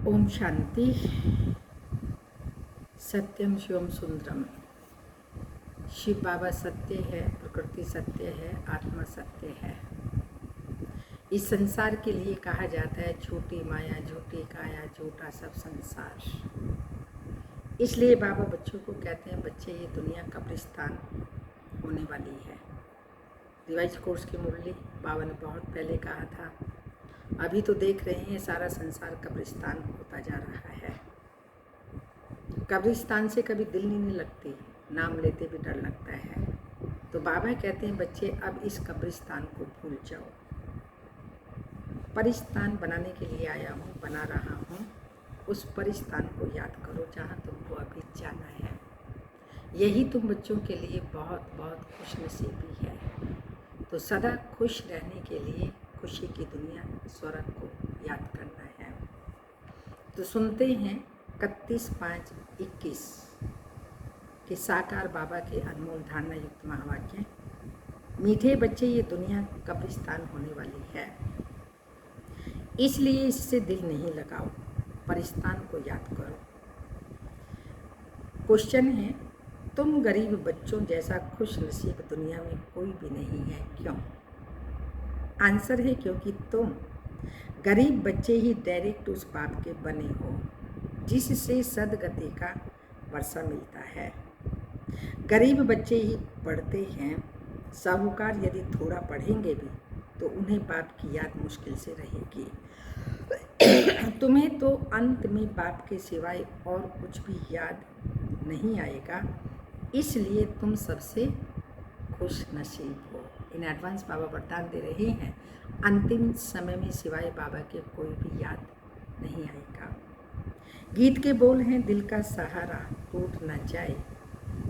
ओम शांति। सत्यम शिवम सुंदरम। शिव बाबा सत्य है, प्रकृति सत्य है, आत्मा सत्य है। इस संसार के लिए कहा जाता है झूठी माया, झूठी काया, झूठा सब संसार। इसलिए बाबा बच्चों को कहते हैं, बच्चे ये दुनिया कब्रिस्तान होने वाली है। रिवाइज कोर्स की मुरली बाबा ने बहुत पहले कहा था। अभी तो देख रहे हैं सारा संसार कब्रिस्तान होता जा रहा है। कब्रिस्तान से कभी दिल नहीं लगती, नाम लेते भी डर लगता है। तो बाबा कहते हैं, बच्चे अब इस कब्रिस्तान को भूल जाओ। परिस्तान बनाने के लिए आया हूँ, बना रहा हूँ। उस परिस्तान को याद करो जहाँ तुमको अभी जाना है। यही तुम बच्चों के लिए बहुत बहुत खुशनसीबी है। तो सदा खुश रहने के लिए खुशी की दुनिया स्वर्ग को याद करना है। तो सुनते हैं 31/5/21 के साकार बाबा के अनमोल धारणा युक्त महावाक्य। मीठे बच्चे, ये दुनिया कब्रिस्तान होने वाली है, इसलिए इससे दिल नहीं लगाओ, परिस्तान को याद करो। क्वेश्चन है, तुम गरीब बच्चों जैसा खुश नसीब दुनिया में कोई भी नहीं है, क्यों? आंसर है, क्योंकि तुम गरीब बच्चे ही डायरेक्ट उस बाप के बने हो जिससे सदगति का वर्षा मिलता है। गरीब बच्चे ही पढ़ते हैं। साहूकार यदि थोड़ा पढ़ेंगे भी तो उन्हें बाप की याद मुश्किल से रहेगी। तुम्हें तो अंत में बाप के सिवाय और कुछ भी याद नहीं आएगा, इसलिए तुम सबसे खुश नसीब हो। इन एडवांस बाबा वरदान दे रहे हैं, अंतिम समय में सिवाय बाबा के कोई भी याद नहीं आएगा। गीत के बोल हैं, दिल का सहारा टूट न जाए,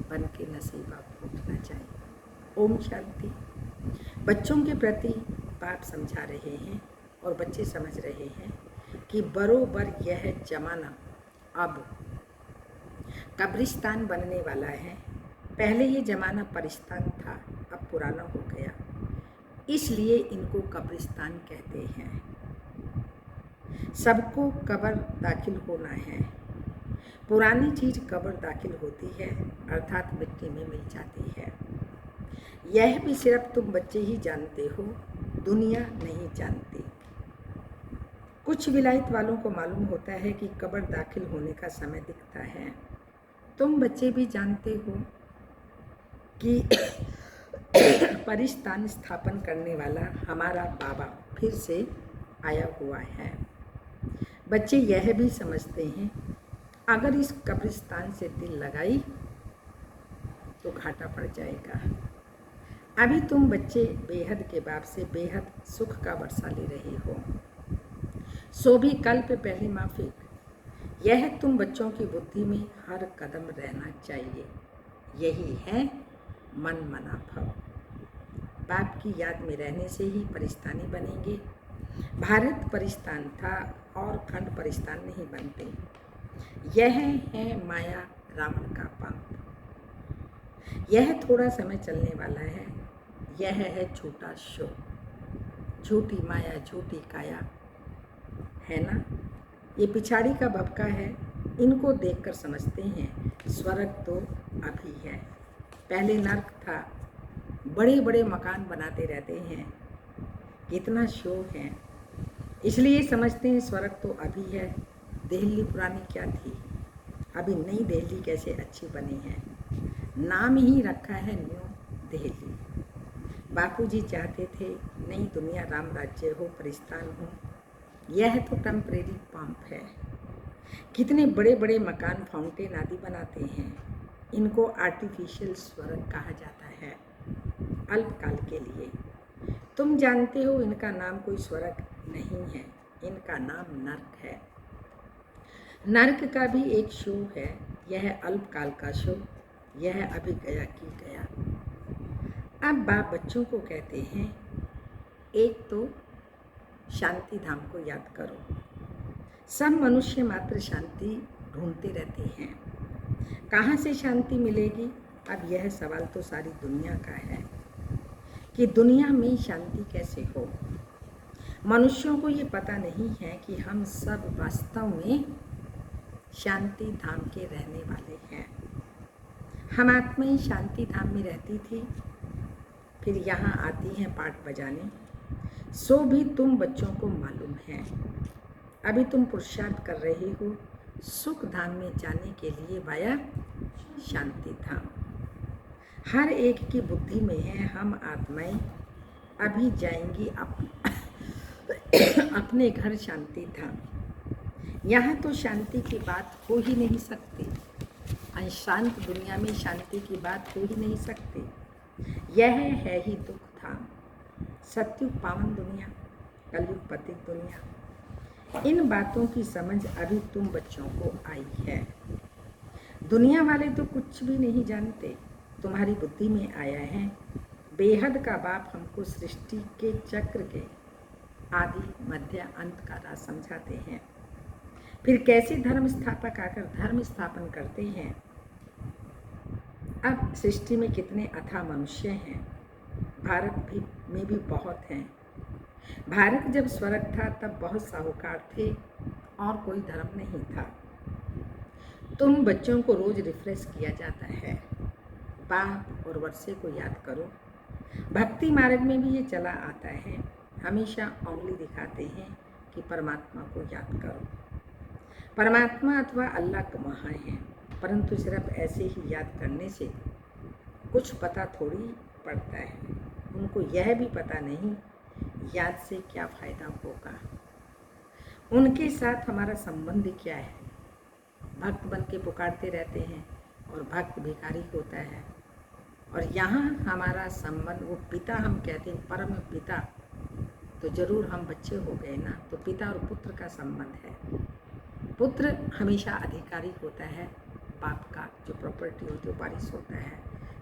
बन के नसीबा फूट न जाए। ओम शांति। बच्चों के प्रति बाप समझा रहे हैं और बच्चे समझ रहे हैं कि बरोबर यह जमाना अब कब्रिस्तान बनने वाला है। पहले ये जमाना परिस्तान था, अब पुराना हो गया, इसलिए इनको कब्रिस्तान कहते हैं। सबको कब्र दाखिल होना है। पुरानी चीज कब्र दाखिल होती है, अर्थात मिट्टी में मिल जाती है। यह भी सिर्फ तुम बच्चे ही जानते हो, दुनिया नहीं जानती। कुछ विलायत वालों को मालूम होता है कि कब्र दाखिल होने का समय दिखता है। तुम बच्चे भी जानते हो कि परिस्तान स्थापन करने वाला हमारा बाबा फिर से आया हुआ है। बच्चे यह भी समझते हैं, अगर इस कब्रिस्तान से दिल लगाई तो घाटा पड़ जाएगा। अभी तुम बच्चे बेहद के बाप से बेहद सुख का वर्षा ले रहे हो, सो भी कल पे पहली माफिक। यह तुम बच्चों की बुद्धि में हर कदम रहना चाहिए। यही है मन मना भव। बाप की याद में रहने से ही परिस्तानी बनेंगे। भारत परिस्तान था और खंड परिस्तान नहीं बनते। यह है माया रावण का पंख। यह थोड़ा समय चलने वाला है। यह है झूठा शो, झूठी माया, झूठी काया, है ना। ये पिछाड़ी का भपका है। इनको देखकर समझते हैं स्वर्ग तो अभी है, पहले नर्क था। बड़े बड़े मकान बनाते रहते हैं, कितना शो है, इसलिए समझते हैं स्वर्ग तो अभी है। दिल्ली पुरानी क्या थी, अभी नई दिल्ली कैसे अच्छी बनी है। नाम ही रखा है न्यू दिल्ली। बापूजी चाहते थे नई दुनिया राम राज्य हो, परिस्तान हो। यह तो टेम्परेरी पंप है। कितने बड़े बड़े मकान, फाउंटेन आदि बनाते हैं, इनको आर्टिफिशियल स्वर्ग कहा जाता है, अल्पकाल के लिए। तुम जानते हो इनका नाम कोई स्वर्ग नहीं है, इनका नाम नर्क है। नर्क का भी एक शो है, यह अल्पकाल का शो, यह अभी गया कि गया। अब बाप बच्चों को कहते हैं, एक तो शांति धाम को याद करो। सब मनुष्य मात्र शांति ढूंढते रहते हैं, कहाँ से शांति मिलेगी? अब यह सवाल तो सारी दुनिया का है कि दुनिया में शांति कैसे हो। मनुष्यों को ये पता नहीं है कि हम सब वास्तव में शांति धाम के रहने वाले हैं। हम आत्मा ही शांति धाम में रहती थी, फिर यहाँ आती हैं पाठ बजाने। सो भी तुम बच्चों को मालूम है, अभी तुम पुरुषार्थ कर रहे हो सुख धाम में जाने के लिए वाया शांति धाम। हर एक की बुद्धि में है हम आत्माएं अभी जाएंगी अपने घर शांति धाम। यहाँ तो शांति की बात हो ही नहीं सकती, अशांत दुनिया में शांति की बात हो ही नहीं सकती। यह है ही दुख धाम, सत्युग पावन दुनिया, कलयुग पतित दुनिया। इन बातों की समझ अभी तुम बच्चों को आई है। दुनिया वाले तो कुछ भी नहीं जानते, तुम्हारी बुद्धि में आया है। बेहद का बाप हमको सृष्टि के चक्र के आदि मध्य अंत का राज समझाते हैं। फिर कैसे धर्म स्थापक आकर धर्म स्थापन करते हैं। अब सृष्टि में कितने अथाह मनुष्य हैं, भारत में भी बहुत हैं। भारत जब स्वर्ग था तब बहुत साहूकार थे और कोई धर्म नहीं था। तुम बच्चों को रोज रिफ्रेश किया जाता है, बाप और वर्षे को याद करो। भक्ति मार्ग में भी ये चला आता है, हमेशा उंगली दिखाते हैं कि परमात्मा को याद करो। परमात्मा अथवा अल्लाह को वहाँ है, परंतु सिर्फ ऐसे ही याद करने से कुछ पता थोड़ी पड़ता है। उनको यह भी पता नहीं याद से क्या फायदा होगा, उनके साथ हमारा संबंध क्या है। भक्त बन के पुकारते रहते हैं और भक्त भिखारी होता है। और यहाँ हमारा संबंध, वो पिता हम कहते हैं, परम पिता, तो जरूर हम बच्चे हो गए ना। तो पिता और पुत्र का संबंध है। पुत्र हमेशा अधिकारी होता है बाप का, जो प्रॉपर्टी होती है वो वारिस होता है।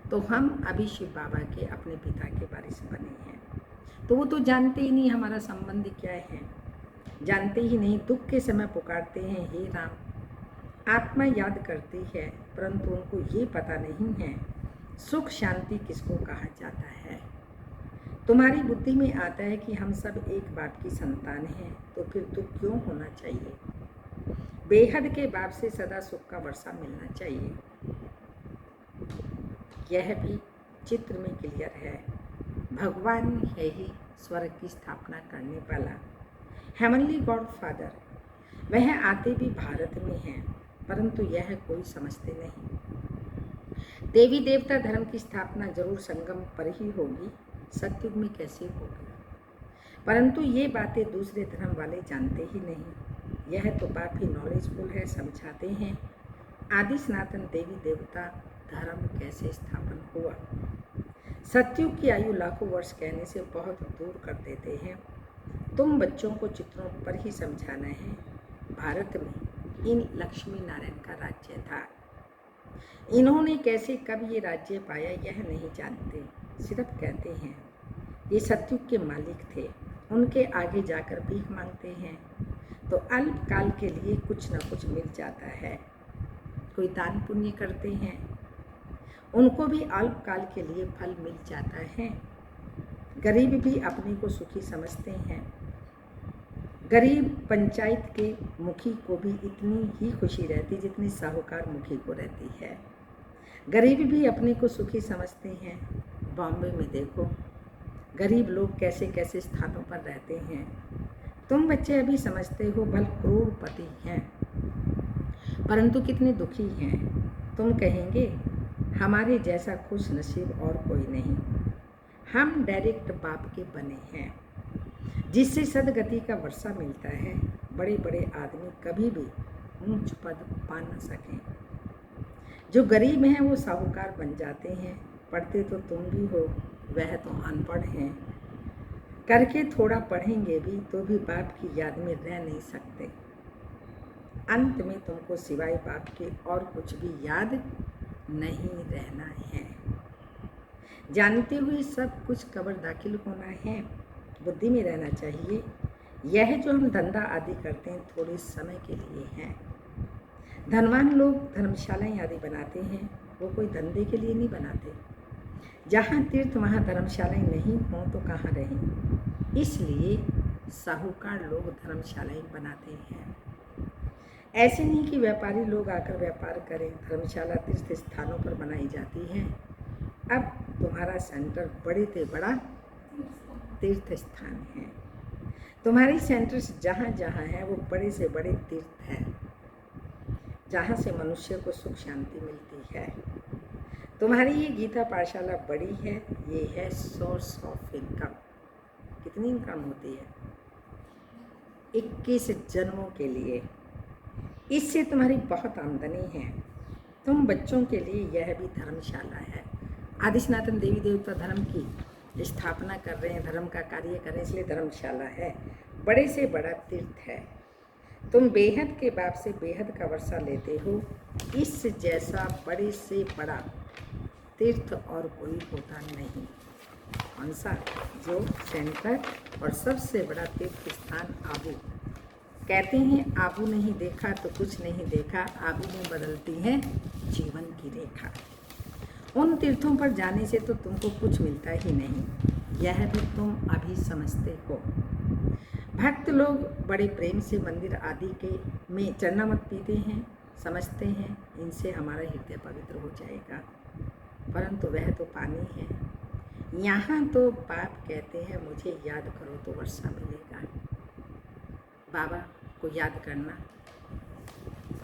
तो हम अभी शिव बाबा के अपने पिता के वारिस बने हैं। तो वो तो जानते ही नहीं हमारा संबंध क्या है, जानते ही नहीं। दुख के समय पुकारते हैं हे राम, आत्मा याद करती है, परंतु उनको ये पता नहीं है सुख शांति किसको कहा जाता है। तुम्हारी बुद्धि में आता है कि हम सब एक बाप की संतान हैं, तो फिर दुख क्यों होना चाहिए। बेहद के बाप से सदा सुख का वर्षा मिलना चाहिए। यह भी चित्र में क्लियर है। भगवान है ही स्वर्ग की स्थापना करने वाला, हेवनली गॉड फादर। वह आते भी भारत में हैं, परंतु यह कोई समझते नहीं। देवी देवता धर्म की स्थापना जरूर संगम पर ही होगी, सतयुग में कैसे होगी। परंतु ये बातें दूसरे धर्म वाले जानते ही नहीं। यह तो बाप ही नॉलेजफुल है, समझाते हैं आदि सनातन देवी देवता धर्म कैसे स्थापन हुआ। सतयुग की आयु लाखों वर्ष कहने से बहुत दूर कर देते हैं। तुम बच्चों को चित्रों पर ही समझाना है। भारत में इन लक्ष्मी नारायण का राज्य था। इन्होंने कैसे कब ये राज्य पाया यह नहीं जानते, सिर्फ कहते हैं ये सतयुग के मालिक थे। उनके आगे जाकर भीख मांगते हैं तो अल्पकाल के लिए कुछ न कुछ मिल जाता है। कोई दान पुण्य करते हैं, उनको भी अल्पकाल के लिए फल मिल जाता है। गरीब भी अपने को सुखी समझते हैं। गरीब पंचायत के मुखी को भी इतनी ही खुशी रहती जितनी साहूकार मुखी को रहती है। गरीब भी अपने को सुखी समझते हैं। बॉम्बे में देखो गरीब लोग कैसे कैसे स्थानों पर रहते हैं। तुम बच्चे अभी समझते हो भल करोड़पति हैं, परंतु कितने दुखी हैं। तुम कहेंगे हमारे जैसा खुश नसीब और कोई नहीं। हम डायरेक्ट बाप के बने हैं, जिससे सदगति का वर्षा मिलता है। बड़े बड़े आदमी कभी भी ऊंच पद पा न सकें। जो गरीब हैं वो साहूकार बन जाते हैं। पढ़ते तो तुम भी हो, वह तो अनपढ़ हैं। करके थोड़ा पढ़ेंगे भी तो भी बाप की याद में रह नहीं सकते। अंत में तुमको सिवाय बाप के और कुछ भी याद नहीं रहना है। जानते हुए सब कुछ कब्र दाखिल होना है, बुद्धि में रहना चाहिए। यह जो हम धंधा आदि करते हैं थोड़े समय के लिए है। धनवान लोग धर्मशालाएं आदि बनाते हैं, वो कोई धंधे के लिए नहीं बनाते। जहाँ तीर्थ वहाँ धर्मशालाएं नहीं हों तो कहाँ रहें। इसलिए साहूकार लोग धर्मशालाएं बनाते हैं। ऐसे नहीं कि व्यापारी लोग आकर व्यापार करें। धर्मशाला तीर्थ स्थानों पर बनाई जाती हैं। अब तुम्हारा सेंटर बड़े से बड़ा तीर्थ स्थान है। तुम्हारी सेंटर्स जहाँ जहाँ है वो बड़े से बड़े तीर्थ है, जहाँ से मनुष्य को सुख शांति मिलती है। तुम्हारी ये गीता पाठशाला बड़ी है, ये है सोर्स ऑफ इनकम। कितनी इनकम होती है? 21 जन्मों के लिए। इससे तुम्हारी बहुत आमदनी है। तुम बच्चों के लिए यह भी धर्मशाला है। आदि सनातन देवी देवता धर्म की स्थापना कर रहे हैं, धर्म का कार्य कर रहे हैं, इसलिए धर्मशाला है। बड़े से बड़ा तीर्थ है। तुम बेहद के बाप से बेहद का वर्षा लेते हो। इस जैसा बड़े से बड़ा तीर्थ और कोई होता नहीं। कौन सा? जो सेंटर और सबसे बड़ा तीर्थ स्थान आबू। कहते हैं आबू नहीं देखा तो कुछ नहीं देखा, आबू में बदलती है जीवन की रेखा। उन तीर्थों पर जाने से तो तुमको कुछ मिलता ही नहीं, यह भी तुम अभी समझते हो। भक्त लोग बड़े प्रेम से मंदिर आदि के में चरणामृत पीते हैं, समझते हैं इनसे हमारा हृदय पवित्र हो जाएगा, परंतु वह तो पानी है। यहाँ तो बाप कहते हैं मुझे याद करो तो वर्षा मिलेगा। बाबा को याद करना,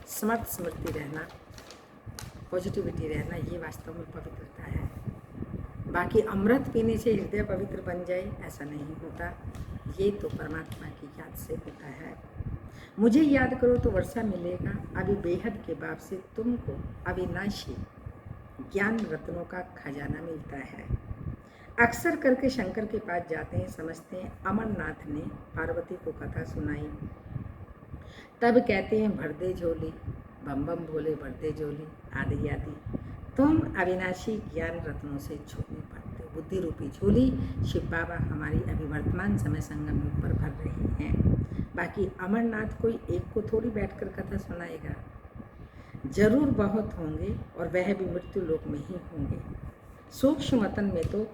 स्मृति रहना, पॉजिटिविटी रहना, ये वास्तव में पवित्रता है। बाकी अमृत पीने से हृदय पवित्र बन जाए ऐसा नहीं होता, ये तो परमात्मा की याद से होता है। मुझे याद करो तो वर्षा मिलेगा। अभी बेहद के बाप से तुमको अविनाशी ज्ञान रत्नों का खजाना मिलता है। अक्सर करके शंकर के पास जाते हैं, समझते हैं अमरनाथ ने पार्वती को कथा सुनाई, तब कहते हैं भर दे झोली, बम बम भोले भर दे झोली, आदि आदि। तुम अविनाशी ज्ञान रत्नों से झोली भरते हो। बुद्धि रूपी झोली शिव बाबा हमारी अभी वर्तमान समय संगम में ऊपर भर रहे हैं। बाकी अमरनाथ कोई एक को थोड़ी बैठकर कथा सुनाएगा, जरूर बहुत होंगे और वह भी मृत्यु लोक में ही होंगे। सूक्ष्म वतन में तो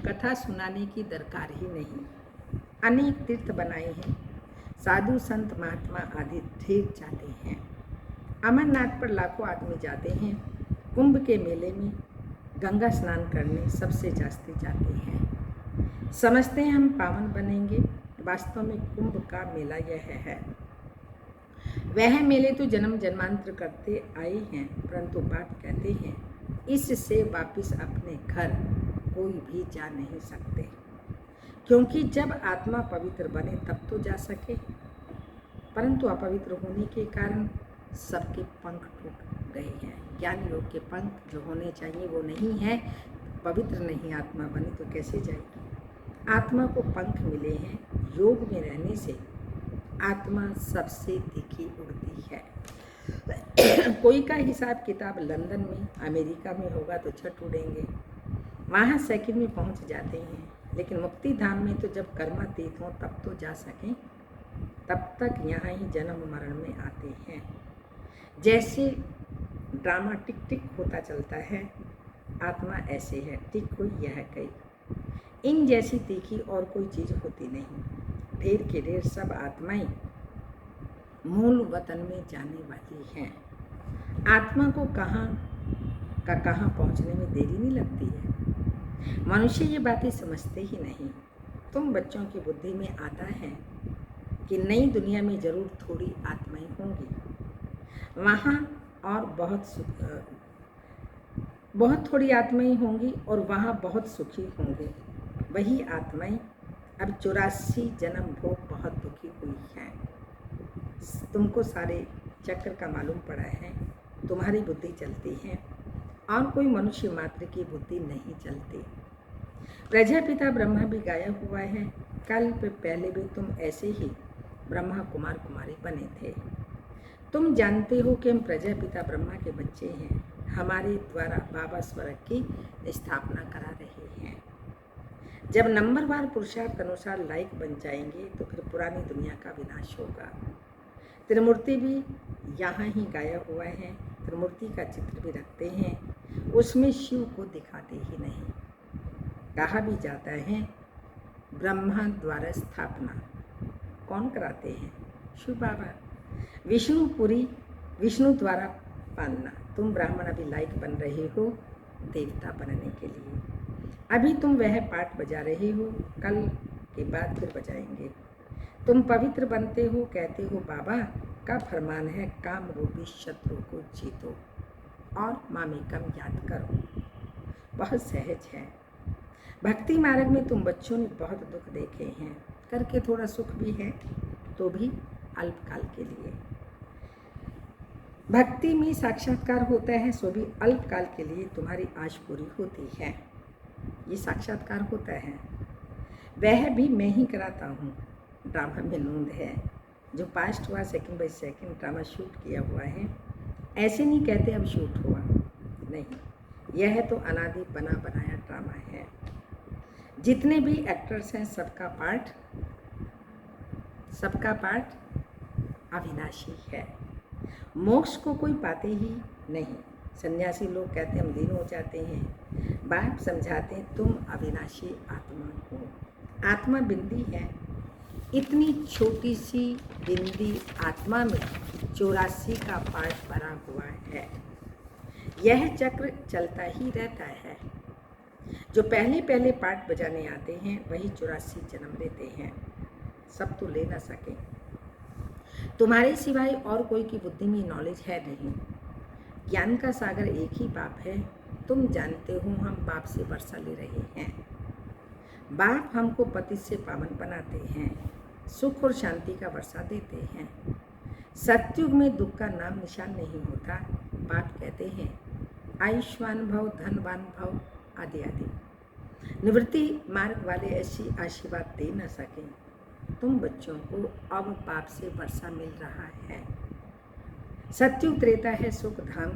कथा सुनाने की दरकार ही नहीं। अनेक तीर्थ बनाए हैं, साधु संत महात्मा आदि ढेर जाते हैं। अमरनाथ पर लाखों आदमी जाते हैं। कुंभ के मेले में गंगा स्नान करने सबसे जास्ती जाते हैं। समझते हैं हम पावन बनेंगे, वास्तव में कुंभ का मेला यह है। वह मेले तो जन्म जन्मांतर करते आए हैं, परंतु बाप कहते हैं इससे वापिस अपने घर कोई भी जा नहीं सकते, क्योंकि जब आत्मा पवित्र बने तब तो जा सके, परंतु अपवित्र होने के कारण सबके पंख टूट गए हैं। ज्ञान योग के पंख जो होने चाहिए वो नहीं है। पवित्र नहीं आत्मा बनी तो कैसे जाएगी? आत्मा को पंख मिले हैं। योग में रहने से आत्मा सबसे तीखी उड़ती है। कोई का हिसाब किताब लंदन में, अमेरिका में होगा तो छठ उड़ेंगे, वहाँ सेकंड में पहुँच जाते हैं, लेकिन मुक्ति धाम में तो जब कर्मातीत हों तब तो जा सकें, तब तक यहाँ ही जन्म मरण में आते हैं। जैसे ड्रामा टिक टिक होता चलता है, आत्मा ऐसे है, टिक हुई यह कई। इन जैसी तीखी और कोई चीज़ होती नहीं। ढेर के ढेर सब आत्माएं मूल वतन में जाने वाली हैं। आत्मा को कहाँ का कहाँ पहुँचने में देरी नहीं लगती है। मनुष्य ये बातें समझते ही नहीं। तुम बच्चों की बुद्धि में आता है कि नई दुनिया में ज़रूर थोड़ी आत्माएं होंगी, वहाँ और बहुत थोड़ी आत्माएं होंगी और वहाँ बहुत सुखी होंगे। वही आत्माएं अब 84 जन्म भोग बहुत दुखी हुई हैं। तुमको सारे चक्र का मालूम पड़ा है, तुम्हारी बुद्धि चलती है और कोई मनुष्य मात्र की बुद्धि नहीं चलती। प्रजापिता ब्रह्मा भी गाया हुआ है। कल्प पहले भी तुम ऐसे ही ब्रह्मा कुमार कुमारी बने थे। तुम जानते हो कि हम प्रजापिता ब्रह्मा के बच्चे हैं। हमारे द्वारा बाबा स्वर्ग की स्थापना करा रहे हैं। जब नंबरवार पुरुषार्थ अनुसार लायक बन जाएंगे तो फिर पुरानी दुनिया का विनाश होगा। त्रिमूर्ति भी यहाँ ही गाया हुआ है। त्रिमूर्ति का चित्र भी रखते हैं, उसमें शिव को दिखाते ही नहीं। कहा भी जाता है ब्रह्मा द्वारा स्थापना कौन कराते हैं? शिव बाबा। विष्णुपुरी विष्णु द्वारा पालना। तुम ब्राह्मण अभी लायक बन रहे हो देवता बनने के लिए। अभी तुम वह पाठ बजा रहे हो, कल के बाद फिर बजाएंगे। तुम पवित्र बनते हो, कहते हो बाबा का फरमान है काम रूपी शत्रु को जीतो और मामेकम याद करो। बहुत सहज है। भक्ति मार्ग में तुम बच्चों ने बहुत दुख देखे हैं, करके थोड़ा सुख भी है तो भी अल्पकाल के लिए। भक्ति में साक्षात्कार होता है सो भी अल्पकाल के लिए तुम्हारी आश पूरी होती है। ये साक्षात्कार होता है, वह भी मैं ही कराता हूँ। ड्रामा में नूंद है, जो पास्ट हुआ second by second drama shoot किया हुआ है। ऐसे नहीं कहते अब शूट हुआ, नहीं, यह तो अनादि बना बनाया ड्रामा है। जितने भी एक्टर्स हैं सबका पाठ अविनाशी है। मोक्ष को कोई पाते ही नहीं। सन्यासी लोग कहते हैं हम लीन हो जाते हैं, बाप समझाते हैं तुम अविनाशी आत्मा हो। आत्मा बिंदी है, इतनी छोटी सी बिंदी आत्मा में 84 का पार्ट भरा हुआ है। यह चक्र चलता ही रहता है। जो पहले पहले पार्ट बजाने आते हैं वही 84 जन्म लेते हैं, सब तो ले ना सके। तुम्हारे सिवाय और कोई की बुद्धि में नॉलेज है नहीं। ज्ञान का सागर एक ही बाप है। तुम जानते हो हम बाप से वर्षा ले रहे हैं। बाप हमको पति से पावन बनाते हैं, सुख और शांति का वर्षा देते हैं। सतयुग में दुख का नाम निशान नहीं होता। बाप कहते हैं आयुष्मान भव, धनवान भव आदि आदि। निवृत्ति मार्ग वाले ऐसी आशीर्वाद दे न सके। तुम बच्चों को अब बाप से वर्षा मिल रहा है। सतयुग त्रेता है सुख धाम,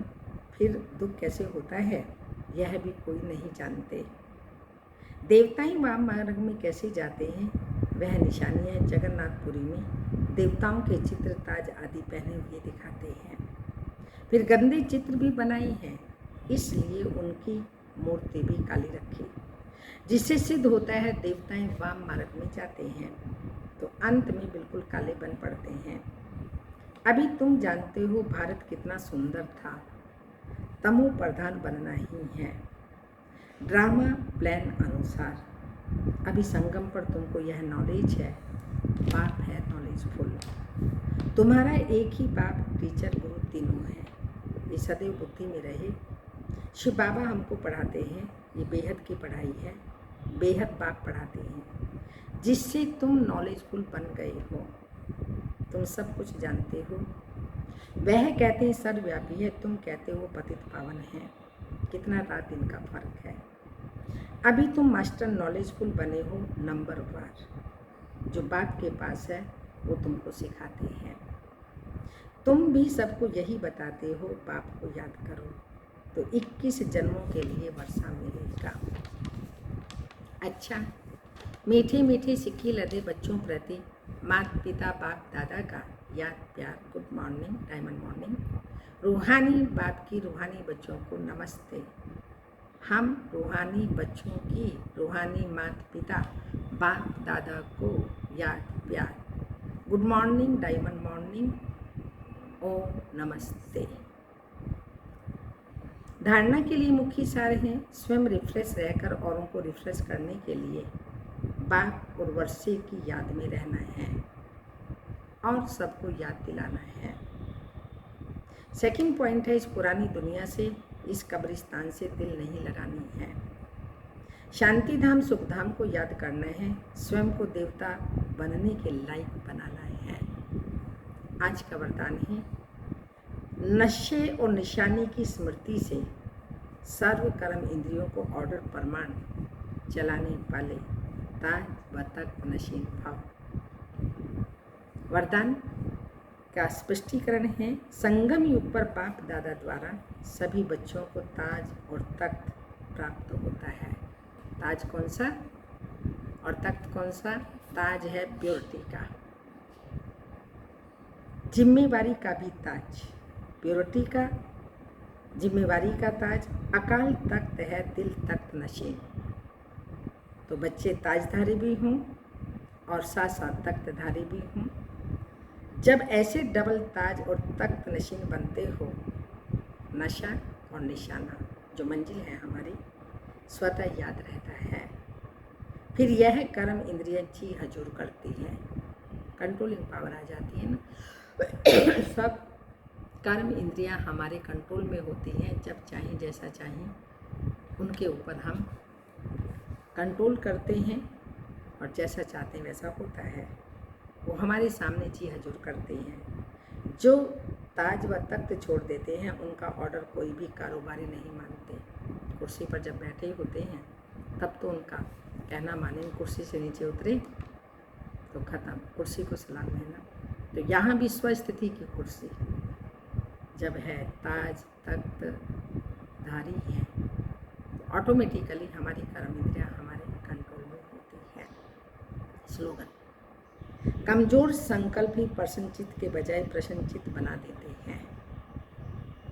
फिर दुख कैसे होता है यह भी कोई नहीं जानते। देवताएं वाम मार्ग में कैसे जाते हैं वह निशानियाँ जगन्नाथपुरी में देवताओं के चित्र ताज आदि पहने हुए दिखाते हैं। फिर गंदे चित्र भी बनाई हैं, इसलिए उनकी मूर्ति भी काली रखी, जिससे सिद्ध होता है देवताएं वाम मार्ग में जाते हैं तो अंत में बिल्कुल काले बन पड़ते हैं। अभी तुम जानते हो भारत कितना सुंदर था, तमो प्रधान बनना ही है। ड्रामा प्लान अनुसार अभी संगम पर तुमको यह नॉलेज है। बाप है नॉलेजफुल। तुम्हारा एक ही बाप टीचर गुरु तीनों है। ये सदैव बुद्धि में रहे। शिव बाबा हमको पढ़ाते हैं, ये बेहद की पढ़ाई है, बेहद बाप पढ़ाते हैं, जिससे तुम नॉलेजफुल बन गए हो। तुम सब कुछ जानते हो। वह कहते हैं सर्वव्यापी है, तुम कहते हो पतित पावन है। कितना रात दिन का फर्क है। अभी तुम मास्टर नॉलेजफुल बने हो नंबर वार। जो बाप के पास है वो तुमको सिखाते हैं। तुम भी सबको यही बताते हो बाप को याद करो तो 21 जन्मों के लिए वर्षा मिलेगा। अच्छा, मीठे मीठे सिक्के लदे बच्चों प्रति माता पिता बाप दादा का याद प्यार। Good morning, diamond morning. रूहानी बाप की रूहानी बच्चों को नमस्ते। हम रूहानी बच्चों की रूहानी माता पिता बाप दादा को याद प्यार। गुड मॉर्निंग, डायमंड मॉर्निंग, ओम नमस्ते। धारणा के लिए मुख्य सार हैं स्वयं रिफ्रेश रहकर औरों को रिफ्रेश करने के लिए बाप और वर्षे की याद में रहना है और सबको याद दिलाना है। सेकंड पॉइंट है इस पुरानी दुनिया से, इस कब्रिस्तान से दिल नहीं लगानी है। शांति धाम सुख धाम को याद करना है, स्वयं को देवता बनने के लायक बनाना है। आज का वरदान है नशे और निशानी की स्मृति से सर्व कर्म इंद्रियों को ऑर्डर प्रमाण चलाने वाले ताज बतक नशीन भाव। वरदान का स्पष्टीकरण है संगम युग पर बाप दादा द्वारा सभी बच्चों को ताज और तख्त प्राप्त होता है। ताज कौन सा और तख्त कौन सा? ताज है प्योरिटी का, जिम्मेवारी का भी ताज, प्योरिटी का, जिम्मेवारी का ताज। अकाल तख्त है दिल तख्त नशीन। तो बच्चे ताजधारी भी हों और साथ साथ तख्तधारी भी हों। जब ऐसे डबल ताज और तख्त नशीन बनते हो, नशा और निशाना जो मंजिल है हमारी स्वतः याद रहता है। फिर यह कर्म इंद्रियां जी हजूर करती है, कंट्रोलिंग पावर आ जाती है ना। सब कर्म इंद्रियां हमारे कंट्रोल में होती हैं। जब चाहें जैसा चाहें उनके ऊपर हम कंट्रोल करते हैं और जैसा चाहते हैं वैसा होता है। वो हमारे सामने जी हजूर करते हैं। जो ताज व तख्त छोड़ देते हैं उनका ऑर्डर कोई भी कारोबारी नहीं मानते। कुर्सी पर जब बैठे होते हैं तब तो उनका कहना माने, कुर्सी से नीचे उतरे तो ख़त्म, कुर्सी को सलाम लेना। तो यहाँ भी स्वस्थिति की कुर्सी जब है, ताज तख्त धारी है, तो ऑटोमेटिकली हमारी कर्म इंद्रियाँ हमारे कंट्रोल में होती है। स्लोगन, कमज़ोर संकल्प ही प्रसन्नचित्त के बजाय प्रसन्नचित्त बना देते हैं।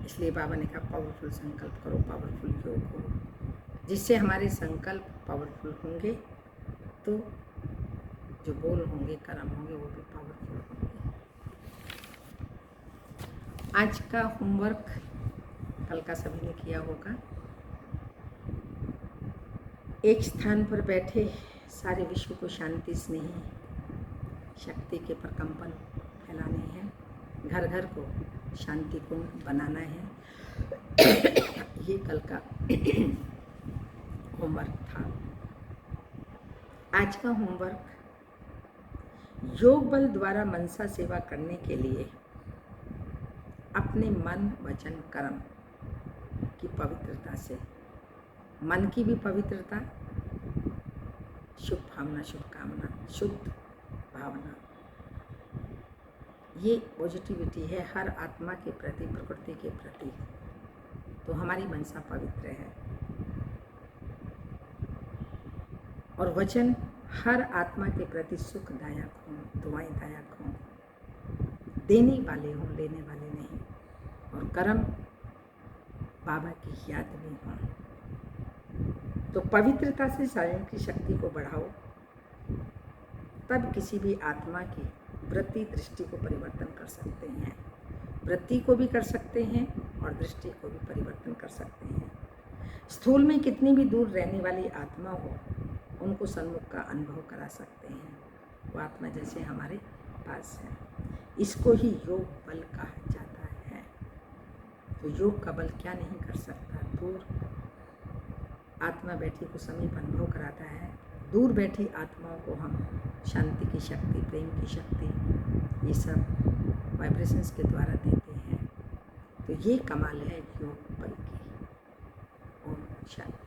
इसलिए बाबा ने कहा पावरफुल संकल्प करो, पावरफुल योग हो। जिससे हमारे संकल्प पावरफुल होंगे तो जो बोल होंगे, कर्म होंगे, वो भी पावरफुल होंगे। आज का होमवर्क कल का सभी ने किया होगा। एक स्थान पर बैठे सारे विश्व को शांति स्नेही शक्ति के प्रकंपन फैलाने हैं, घर घर को शांतिपूर्ण बनाना है। ये कल का होमवर्क था। आज का होमवर्क, योग बल द्वारा मनसा सेवा करने के लिए अपने मन वचन कर्म की पवित्रता से, मन की भी पवित्रता, शुभ भावना, शुभकामना, शुद्ध भावना, ये पॉजिटिविटी है हर आत्मा के प्रति, प्रकृति के प्रति। तो हमारी मनसा पवित्र है। और वचन हर आत्मा के प्रति सुखदायक हों, दुआएदायक हों, देने वाले हों, लेने वाले नहीं। और कर्म बाबा की याद में हों। तो पवित्रता से शरीर की शक्ति को बढ़ाओ, तब किसी भी आत्मा की वृत्ति दृष्टि को परिवर्तन कर सकते हैं। वृत्ति को भी कर सकते हैं और दृष्टि को भी परिवर्तन कर सकते हैं। स्थूल में कितनी भी दूर रहने वाली आत्मा हो, उनको सन्मुख का अनुभव करा सकते हैं। वो आत्मा जैसे हमारे पास है। इसको ही योग बल कहा जाता है। तो योग का बल क्या नहीं कर सकता। दूर आत्मा बैठी को समीप अनुभव कराता है। दूर बैठी आत्माओं को हम शांति की शक्ति, प्रेम की शक्ति, ये सब वाइब्रेशंस के द्वारा देते हैं। तो ये कमाल है योग बल की। ओम शांति।